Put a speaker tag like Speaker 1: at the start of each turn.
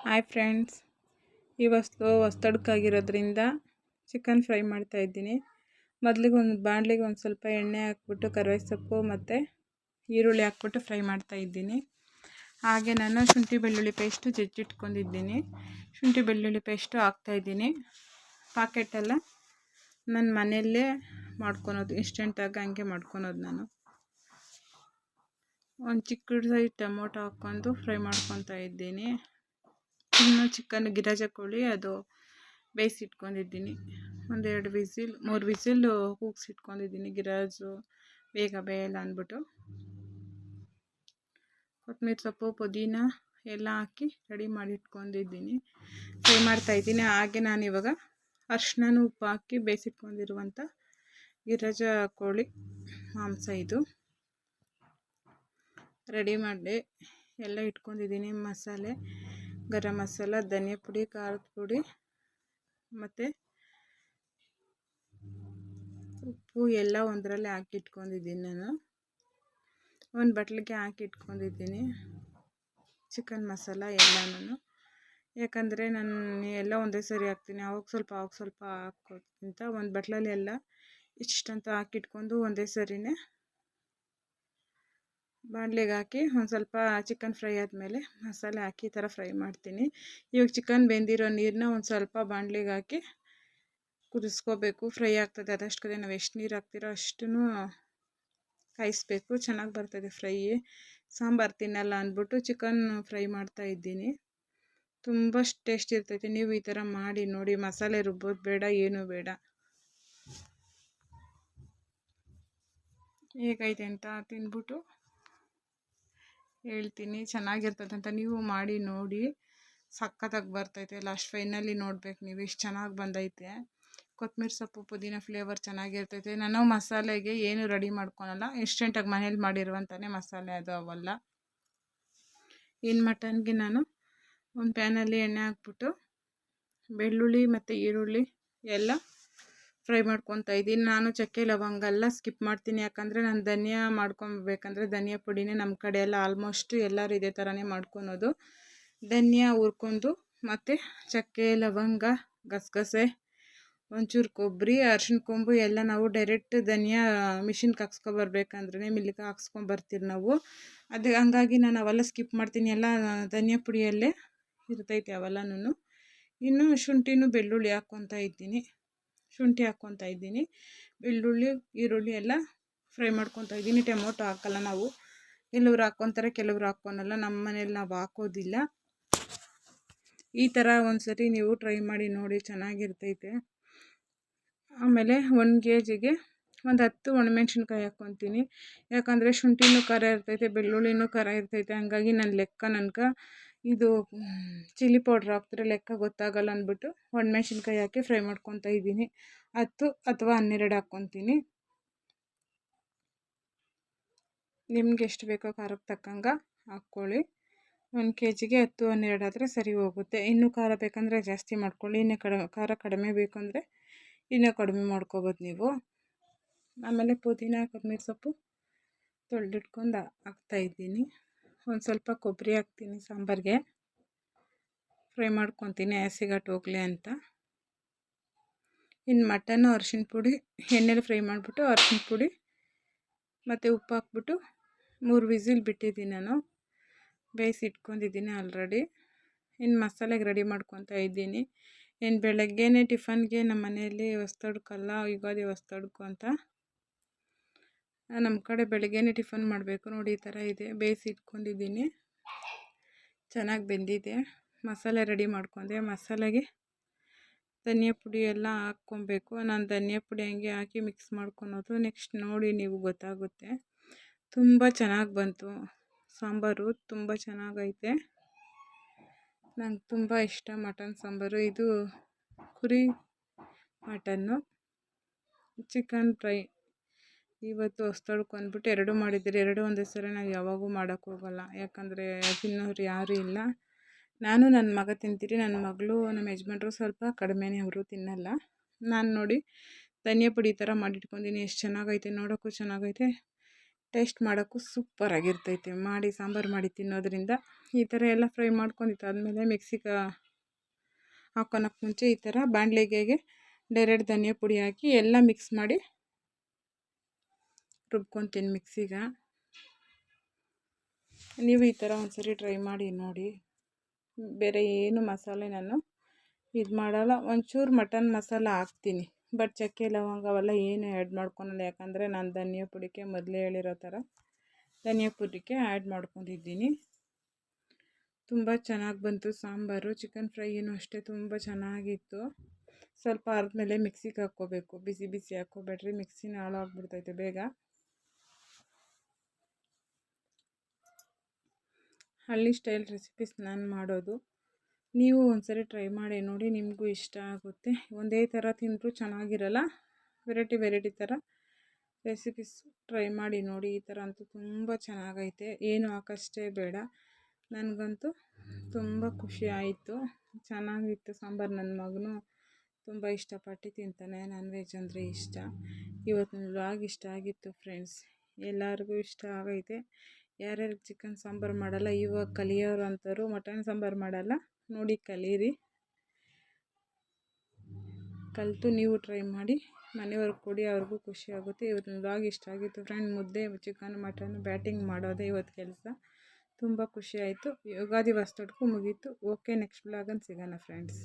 Speaker 1: Hi friends, ಈ ಹೊಸ್ತಡಕ್ಕಾಗಿರೋದ್ರಿಂದ chicken fry ಮಾಡ್ತಾಯಿದ್ದೀನಿ. ಮೊದಲಿಗೆ ಒಂದು ಬಾಣಲಿಗೆ ಒಂದು ಸ್ವಲ್ಪ ಎಣ್ಣೆ ಹಾಕ್ಬಿಟ್ಟು ಕರಿಬೇವು ಸೊಪ್ಪು ಮತ್ತು ಈರುಳ್ಳಿ ಹಾಕ್ಬಿಟ್ಟು ಫ್ರೈ ಮಾಡ್ತಾಯಿದ್ದೀನಿ. ಹಾಗೆ ನಾನು ಶುಂಠಿ ಬೆಳ್ಳುಳ್ಳಿ ಪೇಸ್ಟು ಜಜ್ಜಿಟ್ಕೊಂಡಿದ್ದೀನಿ. ಶುಂಠಿ ಬೆಳ್ಳುಳ್ಳಿ ಪೇಸ್ಟು ಹಾಕ್ತಾಯಿದ್ದೀನಿ. ಪಾಕೆಟೆಲ್ಲ ನನ್ನ ಮನೆಯಲ್ಲೇ ಮಾಡ್ಕೊಳೋದು, ಇನ್ಸ್ಟೆಂಟಾಗಿ ಹಂಗೆ ಮಾಡ್ಕೊಳೋದು. ನಾನು ಒಂದು ಚಿಕ್ಕ ಸೈಜ್ ಟೊಮೊಟೊ ಹಾಕ್ಕೊಂಡು ಫ್ರೈ ಮಾಡ್ಕೊತಾ ಇದ್ದೀನಿ. ಇನ್ನು ಚಿಕನ್ ಗಿರಾಜ ಕೋಳಿ ಅದು ಬೇಯಿಸಿಟ್ಕೊಂಡಿದ್ದೀನಿ. 1-2 ವಿಸಿಲ್ 3 ವಿಸಿಲ್ ಕೂಗಿಸಿಟ್ಕೊಂಡಿದ್ದೀನಿ. ಗಿರಾಜು ಬೇಗ ಬೇಯಲ್ಲ ಅಂದ್ಬಿಟ್ಟು ಕೊತ್ತಂಬರಿ ಸೊಪ್ಪು ಪುದೀನ ಎಲ್ಲ ಹಾಕಿ ರೆಡಿ ಮಾಡಿ ಇಟ್ಕೊಂಡಿದ್ದೀನಿ. ಫ್ರೈ ಮಾಡ್ತಾಯಿದ್ದೀನಿ. ಹಾಗೆ ನಾನು ಇವಾಗ ಅರಿಶಿನ ಉಪ್ಪು ಹಾಕಿ ಬೇಯಿಸಿಟ್ಕೊಂಡಿರುವಂಥ ಗಿರಾಜ ಕೋಳಿ ಮಾಂಸ ಇದು ರೆಡಿ ಮಾಡಿ ಎಲ್ಲ ಇಟ್ಕೊಂಡಿದ್ದೀನಿ. ಮಸಾಲೆ, ಗರಂ ಮಸಾಲ, ಧನಿಯಾ ಪುಡಿ, ಖಾರದ ಪುಡಿ ಮತ್ತು ಉಪ್ಪು ಎಲ್ಲ ಒಂದರಲ್ಲೇ ಹಾಕಿ ಇಟ್ಕೊಂಡಿದ್ದೀನಿ. ನಾನು ಒಂದು ಬಟ್ಲಿಗೆ ಹಾಕಿ ಇಟ್ಕೊಂಡಿದ್ದೀನಿ ಚಿಕನ್ ಮಸಾಲ ಎಲ್ಲನೂ. ಯಾಕಂದರೆ ನಾನು ಎಲ್ಲ ಒಂದೇ ಸರಿ ಹಾಕ್ತೀನಿ, ಅವಾಗ ಸ್ವಲ್ಪ ಹಾಕೋಕ್ಕಿಂತ ಒಂದು ಬಟ್ಲಲ್ಲಿ ಎಲ್ಲ ಇಷ್ಟಂತ ಹಾಕಿಟ್ಕೊಂಡು ಒಂದೇ ಸರಿನೇ ಬಾಣಲೆಗೆ ಹಾಕಿ ಒಂದು ಸ್ವಲ್ಪ ಚಿಕನ್ ಫ್ರೈ ಆದಮೇಲೆ ಮಸಾಲೆ ಹಾಕಿ ಈ ಥರ ಫ್ರೈ ಮಾಡ್ತೀನಿ. ಇವಾಗ ಚಿಕನ್ ಬೆಂದಿರೋ ನೀರನ್ನ ಒಂದು ಸ್ವಲ್ಪ ಬಾಣಲೆಗೆ ಹಾಕಿ ಕುದಿಸ್ಕೋಬೇಕು. ಫ್ರೈ ಆಗ್ತದೆ ಅದಷ್ಟು ಕಡೆ ನಾವು ಎಷ್ಟು ನೀರು ಹಾಕ್ತಿರೋ ಅಷ್ಟೂ ಕಾಯಿಸ್ಬೇಕು. ಚೆನ್ನಾಗಿ ಬರ್ತದೆ ಫ್ರೈ. ಸಾಂಬಾರು ತಿನ್ನಲ್ಲ ಅಂದ್ಬಿಟ್ಟು ಚಿಕನ್ ಫ್ರೈ ಮಾಡ್ತಾಯಿದ್ದೀನಿ. ತುಂಬ ಟೇಸ್ಟ್ ಇರ್ತೈತೆ. ನೀವು ಈ ಥರ ಮಾಡಿ ನೋಡಿ. ಮಸಾಲೆ ರುಬ್ಬೋದು ಬೇಡ, ಏನೂ ಬೇಡ. ಹೇಗೈತೆ ಅಂತ ತಿಂದ್ಬಿಟ್ಟು ಹೇಳ್ತೀನಿ. ಚೆನ್ನಾಗಿರ್ತದೆ ಅಂತ ನೀವು ಮಾಡಿ ನೋಡಿ. ಸಖತ್ತಾಗಿ ಬರ್ತೈತೆ. ಲಾಸ್ಟ್ ಫೈನಲಿ ನೋಡ್ಬೇಕು ನೀವು, ಎಷ್ಟು ಚೆನ್ನಾಗಿ ಬಂದೈತೆ. ಕೊತ್ತಂಬರಿ ಸೊಪ್ಪು ಪುದೀನ ಫ್ಲೇವರ್ ಚೆನ್ನಾಗಿರ್ತೈತೆ. ನಾನು ಮಸಾಲೆಗೆ ಏನು ರೆಡಿ ಮಾಡ್ಕೊಳಲ್ಲ, ಇನ್ಸ್ಟೆಂಟಾಗಿ ಮನೇಲಿ ಮಾಡಿರುವಂಥನೇ ಮಸಾಲೆ ಅದು ಅವೆಲ್ಲ. ಇನ್ನು ಮಟನ್ಗೆ ನಾನು ಒಂದು ಪ್ಯಾನಲ್ಲಿ ಎಣ್ಣೆ ಹಾಕ್ಬಿಟ್ಟು ಬೆಳ್ಳುಳ್ಳಿ ಮತ್ತು ಈರುಳ್ಳಿ ಎಲ್ಲ ಫ್ರೈ ಮಾಡ್ಕೊತಾ ಇದ್ದೀನಿ. ನಾನು ಚಕ್ಕೆ ಲವಂಗ ಎಲ್ಲ ಸ್ಕಿಪ್ ಮಾಡ್ತೀನಿ. ಯಾಕಂದರೆ ನಾನು ಧನಿಯಾ ಮಾಡ್ಕೊಬೇಕಂದ್ರೆ ಧನಿಯಾ ಪುಡಿನೇ ನಮ್ಮ ಕಡೆ ಎಲ್ಲ ಆಲ್ಮೋಸ್ಟು ಎಲ್ಲರೂ ಇದೇ ಥರನೇ ಮಾಡ್ಕೊಳೋದು. ಧನಿಯಾ ಹುರ್ಕೊಂಡು ಮತ್ತು ಚಕ್ಕೆ ಲವಂಗ ಗಸಗಸೆ ಒಂಚೂರು ಕೊಬ್ಬರಿ ಅರಿಶಿನ ಕೊಂಬು ಎಲ್ಲ ನಾವು ಡೈರೆಕ್ಟ್ ಧನಿಯಾ ಮಿಷಿನ್ಗೆ ಹಾಕ್ಸ್ಕೊಬರ್ಬೇಕಂದ್ರೆ ಮಿಲ್ಲಿಗೆ ಹಾಕ್ಸ್ಕೊಂಬರ್ತೀವಿ ನಾವು. ಅದು ಹಂಗಾಗಿ ನಾನು ಅವೆಲ್ಲ ಸ್ಕಿಪ್ ಮಾಡ್ತೀನಿ. ಎಲ್ಲ ಧನಿಯಾ ಪುಡಿಯಲ್ಲೇ ಇರ್ತೈತೆ ಅವೆಲ್ಲನೂ. ಇನ್ನು ಶುಂಠಿನೂ ಬೆಳ್ಳುಳ್ಳಿ ಹಾಕ್ಕೊತಾ ಇದ್ದೀನಿ. ಶುಂಠಿ ಹಾಕ್ಕೊತಾ ಇದ್ದೀನಿ, ಬೆಳ್ಳುಳ್ಳಿ ಈರುಳ್ಳಿ ಎಲ್ಲ ಫ್ರೈ ಮಾಡ್ಕೊತಾ ಇದ್ದೀನಿ. ಟೊಮೊಟೊ ಹಾಕಲ್ಲ ನಾವು. ಕೆಲವ್ರು ಹಾಕ್ಕೊತಾರೆ, ಕೆಲವ್ರು ಹಾಕ್ಕೊಳಲ್ಲ. ನಮ್ಮ ಮನೇಲಿ ನಾವು ಹಾಕೋದಿಲ್ಲ. ಈ ಥರ ಒಂದ್ಸರಿ ನೀವು ಟ್ರೈ ಮಾಡಿ ನೋಡಿ, ಚೆನ್ನಾಗಿರ್ತೈತೆ. ಆಮೇಲೆ 1 kgಗೆ ಒಂದು 10 ಒಣಮೆಣ್ಸಿನ್ಕಾಯಿ ಹಾಕ್ಕೊತೀನಿ. ಯಾಕಂದರೆ ಶುಂಠಿನೂ ಖಾರ ಇರ್ತೈತೆ, ಬೆಳ್ಳುಳ್ಳಿನೂ ಖಾರ ಇರ್ತೈತೆ. ಹಂಗಾಗಿ ನನ್ನ ಇದು ಚಿಲ್ಲಿ ಪೌಡ್ರ್ ಹಾಕಿದ್ರೆ ಲೆಕ್ಕ ಗೊತ್ತಾಗಲ್ಲ ಅಂದ್ಬಿಟ್ಟು ಒಣಮೆಣ್ಸಿನ್ಕಾಯಿ ಹಾಕಿ ಫ್ರೈ ಮಾಡ್ಕೊತಾ ಇದ್ದೀನಿ. 10 ಅಥವಾ 12 ಹಾಕ್ಕೊತೀನಿ. ನಿಮ್ಗೆ ಎಷ್ಟು ಬೇಕೋ ಖಾರಕ್ಕೆ ತಕ್ಕಂಗೆ ಹಾಕ್ಕೊಳ್ಳಿ. 1 kgಗೆ 10-12 ಆದರೆ ಸರಿ ಹೋಗುತ್ತೆ. ಇನ್ನೂ ಖಾರ ಬೇಕಂದರೆ ಜಾಸ್ತಿ ಮಾಡ್ಕೊಳ್ಳಿ. ಇನ್ನೂ ಖಾರ ಕಡಿಮೆ ಬೇಕು ಅಂದರೆ ಇನ್ನೂ ಕಡಿಮೆ ಮಾಡ್ಕೊಬೋದು ನೀವು. ಆಮೇಲೆ ಪುದೀನ ಕೊತ್ತಂಬರಿ ಸೊಪ್ಪು ತೊಳೆದಿಟ್ಕೊಂಡು ಹಾಕ್ತಾಯಿದ್ದೀನಿ. ಒಂದು ಸ್ವಲ್ಪ ಕೊಬ್ಬರಿ ಹಾಕ್ತೀನಿ ಸಾಂಬಾರಿಗೆ. ಫ್ರೈ ಮಾಡ್ಕೊತೀನಿ ಹಸಿಗಟ್ಟು ಹೋಗಲಿ ಅಂತ. ಇನ್ನು ಮಟನ್ನು ಅರಿಶಿನ ಪುಡಿ ಎಣ್ಣೆಲಿ ಫ್ರೈ ಮಾಡಿಬಿಟ್ಟು ಅರಿಶಿನ ಪುಡಿ ಮತ್ತು ಉಪ್ಪು ಹಾಕ್ಬಿಟ್ಟು 3 ವಿಸಿಲ್ ಬಿಟ್ಟಿದ್ದೀನಿ. ನಾನು ಬೇಯಿಸಿಟ್ಕೊಂಡಿದ್ದೀನಿ ಆಲ್ರೆಡಿ. ಇನ್ನು ಮಸಾಲೆಗೆ ರೆಡಿ ಮಾಡ್ಕೊತಾ ಇದ್ದೀನಿ. ಇನ್ನು ಬೆಳಗ್ಗೆನೇ ಟಿಫನ್ಗೆ ನಮ್ಮ ಮನೆಯಲ್ಲಿ ಹೊಸ್ತಡ್ಕಲ್ಲ, ಯುಗಾದಿ ಹೊಸ್ತಡ್ಕು ಅಂತ ನಮ್ಮ ಕಡೆ ಬೆಳಗ್ಗೆನೇ ಟಿಫನ್ ಮಾಡಬೇಕು. ನೋಡಿ ಈ ಥರ ಇದೆ, ಬೇಯಿಸಿಟ್ಕೊಂಡಿದ್ದೀನಿ. ಚೆನ್ನಾಗಿ ಬೆಂದಿದೆ. ಮಸಾಲೆ ರೆಡಿ ಮಾಡ್ಕೊಂಡೆ. ಮಸಾಲೆಗೆ ಧನಿಯಾ ಪುಡಿ ಎಲ್ಲ ಹಾಕ್ಕೊಬೇಕು. ನಾನು ಧನಿಯಾ ಪುಡಿ ಹಂಗೆ ಹಾಕಿ ಮಿಕ್ಸ್ ಮಾಡ್ಕೊಳೋದು. ನೆಕ್ಸ್ಟ್ ನೋಡಿ ನೀವು ಗೊತ್ತಾಗುತ್ತೆ. ತುಂಬ ಚೆನ್ನಾಗಿ ಬಂತು ಸಾಂಬಾರು, ತುಂಬ ಚೆನ್ನಾಗೈತೆ. ನಂಗೆ ತುಂಬ ಇಷ್ಟ ಮಟನ್ ಸಾಂಬಾರು. ಇದು ಕುರಿ ಮಟನ್ನು ಚಿಕನ್ ಫ್ರೈ ಇವತ್ತು ಹೊಸ್ತಡ್ಕು ಅಂದ್ಬಿಟ್ಟು 2 ಮಾಡಿದ್ದೀರಿ. 2 ಒಂದೇ ಸರಿ ನಾವು ಯಾವಾಗೂ ಮಾಡೋಕ್ಕೋಗಲ್ಲ. ಯಾಕಂದರೆ ತಿನ್ನೋರು ಯಾರೂ ಇಲ್ಲ. ನಾನು ನನ್ನ ಮಗ ತಿಂತೀರಿ. ನನ್ನ ಮಗಳು ನಮ್ಮ ಯಜಮಾನ್ರು ಸ್ವಲ್ಪ ಕಡಿಮೆನೇ, ಅವರು ತಿನ್ನಲ್ಲ. ನಾನು ನೋಡಿ ಧನಿಯಾ ಪುಡಿ ಈ ಥರ ಮಾಡಿಟ್ಕೊಂಡಿನಿ. ಎಷ್ಟು ಚೆನ್ನಾಗೈತೆ, ನೋಡೋಕ್ಕೂ ಚೆನ್ನಾಗೈತೆ, ಟೇಸ್ಟ್ ಮಾಡೋಕ್ಕೂ ಸೂಪರಾಗಿರ್ತೈತೆ. ಮಾಡಿ ಸಾಂಬಾರು ಮಾಡಿ ತಿನ್ನೋದ್ರಿಂದ ಈ ಥರ ಎಲ್ಲ ಫ್ರೈ ಮಾಡ್ಕೊಂಡಿದ್ದಾದಮೇಲೆ ಮಿಕ್ಸಿಗೆ ಹಾಕೋಣಕ್ಕೆ ಮುಂಚೆ ಈ ಥರ ಬಾಣಲೆಗೆ ಡೈರೆಕ್ಟ್ ಧನಿಯಾ ಪುಡಿ ಹಾಕಿ ಎಲ್ಲ ಮಿಕ್ಸ್ ಮಾಡಿ ರುಬ್ಕೊತೀನಿ ಮಿಕ್ಸಿಗೆ. ನೀವು ಈ ಥರ ಒಂದ್ಸರಿ ಟ್ರೈ ಮಾಡಿ ನೋಡಿ. ಬೇರೆ ಏನು ಮಸಾಲೆ ನಾನು ಇದು ಮಾಡಲ್ಲ. ಒಂಚೂರು ಮಟನ್ ಮಸಾಲ ಹಾಕ್ತೀನಿ, ಬಟ್ ಚಕ್ಕೆ ಲವಂಗ ಅವೆಲ್ಲ ಏನು ಆ್ಯಡ್ ಮಾಡ್ಕೊಳಲ್ಲ. ಯಾಕಂದರೆ ನಾನು ಧನಿಯಾ ಪುಡಿಗೆ ಮೊದಲೇ ಹೇಳಿರೋ ಥರ ಧನಿಯಾ ಪುಡಿಗೆ ಆ್ಯಡ್ ಮಾಡ್ಕೊಂಡಿದ್ದೀನಿ. ತುಂಬ ಚೆನ್ನಾಗಿ ಬಂತು ಸಾಂಬಾರು. ಚಿಕನ್ ಫ್ರೈನೂ ಅಷ್ಟೇ ತುಂಬ ಚೆನ್ನಾಗಿತ್ತು. ಸ್ವಲ್ಪ ಆದಮೇಲೆ ಮಿಕ್ಸಿಗೆ ಹಾಕ್ಕೋಬೇಕು, ಬಿಸಿ ಬಿಸಿ ಹಾಕ್ಕೋಬೇಡ್ರಿ, ಮಿಕ್ಸಿನ ಹಾಳಾಗ್ಬಿಡ್ತೈತೆ ಬೇಗ. ಹಳ್ಳಿ ಸ್ಟೈಲ್ ರೆಸಿಪೀಸ್ ನಾನು ಮಾಡೋದು, ನೀವು ಒಂದ್ಸರಿ ಟ್ರೈ ಮಾಡಿ ನೋಡಿ, ನಿಮಗೂ ಇಷ್ಟ ಆಗುತ್ತೆ. ಒಂದೇ ಥರ ತಿಂದರೂ ಚೆನ್ನಾಗಿರಲ್ಲ, ವೆರೈಟಿ ಥರ ರೆಸಿಪೀಸ್ ಟ್ರೈ ಮಾಡಿ ನೋಡಿ. ಈ ಥರ ಅಂತೂ ತುಂಬ ಚೆನ್ನಾಗೈತೆ, ಏನು ಹಾಕೋಷ್ಟೇ ಬೇಡ. ನನಗಂತೂ ತುಂಬ ಖುಷಿ ಆಯಿತು, ಚೆನ್ನಾಗಿತ್ತು ಸಾಂಬಾರು. ನನ್ನ ಮಗನೂ ತುಂಬ ಇಷ್ಟಪಟ್ಟು ತಿಂತಾನೆ, ನಾನ್ ವೆಜ್ ಅಂದರೆ ಇಷ್ಟ. ಇವತ್ತಿನ ವ್ಲಾಗ್ ಇಷ್ಟ ಆಗಿತ್ತು ಫ್ರೆಂಡ್ಸ್, ಎಲ್ಲರಿಗೂ ಇಷ್ಟ ಆಗೈತೆ. ಯಾರ್ಯಾರು ಚಿಕನ್ ಸಾಂಬಾರು ಮಾಡಲ್ಲ, ಇವಾಗ ಕಲಿಯೋರು ಅಂತಾರು ಮಟನ್ ಸಾಂಬಾರು ಮಾಡಲ್ಲ, ನೋಡಿ ಕಲೀರಿ. ಕಲಿತು ನೀವು ಟ್ರೈ ಮಾಡಿ ಮನೆಯವ್ರಿಗೆ ಕೊಡಿ, ಅವ್ರಿಗೂ ಖುಷಿ ಆಗುತ್ತೆ. ಇವತ್ತಿನ ವ್ಲಾಗ್ ಇಷ್ಟ ಆಗಿತ್ತು ಫ್ರೆಂಡ್. ಮುದ್ದೆ ಚಿಕನ್ ಮಟನ್ ಬ್ಯಾಟಿಂಗ್ ಮಾಡೋದೇ ಇವತ್ತು ಕೆಲಸ. ತುಂಬ ಖುಷಿ ಆಯಿತು. ಯುಗಾದಿ ಹೊಸದಕ್ಕೂ ಮುಗೀತು. ಓಕೆ, ನೆಕ್ಸ್ಟ್ ವ್ಲಾಗಲ್ಲಿ ಸಿಗೋಣ ಫ್ರೆಂಡ್ಸ್.